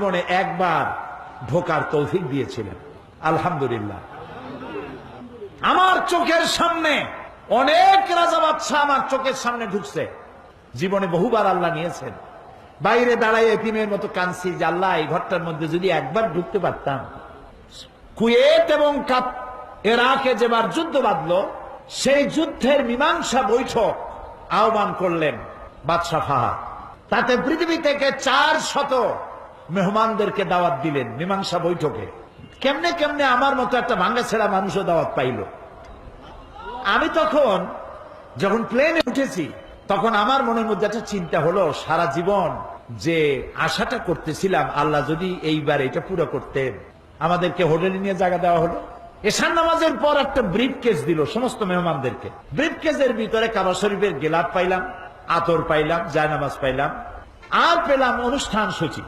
জীবনে একবার ঢোকার তৌফিক দিয়েছিলেন, আলহামদুলিল্লাহ। আমার চোখের সামনে অনেক রাজা বাদশাহ আমার চোখের সামনে ঢুকছে, জীবনে বহুবার আল্লাহ নিয়েছেন। বাইরে দাঁড়ায় এতিমের মতো কাঁদছি যে আল্লাহ এই ঘরটার মধ্যে যদি একবার ঢুকতে পারতাম। কুয়েত এবং ইরাকে যেবার যুদ্ধ বাঁধলো, সেই যুদ্ধের মীমাংসা বৈঠক আহ্বান করলেন বাদশাহ ফাহাদ। তাতে পৃথিবী থেকে 400 মেহমানদেরকে দাওয়াত দিলেন মীমাংসা বৈঠকে। কেমনে কেমনে আমার মতো একটা ভাঙ্গা ছেঁড়া মানুষও দাওয়াত পাইল। আমি তখন যখন প্লেনে উঠেছি, তখন আমার মনের মধ্যে একটা চিন্তা হলো, সারা জীবন যে আশাটা করতেছিলাম আল্লাহ যদি এইবার এটা পুরো করতেন। আমাদেরকে হোটেলে নিয়ে জায়গা দেওয়া হলো। এশার নামাজের পর একটা ব্রিফ কেস দিল সমস্ত মেহমানদেরকে। ব্রিফ কেসের ভিতরে কাবা শরীফের গেলাপ পাইলাম, আতর পাইলাম, জায়নামাজ পাইলাম, আর পেলাম অনুষ্ঠান সূচি।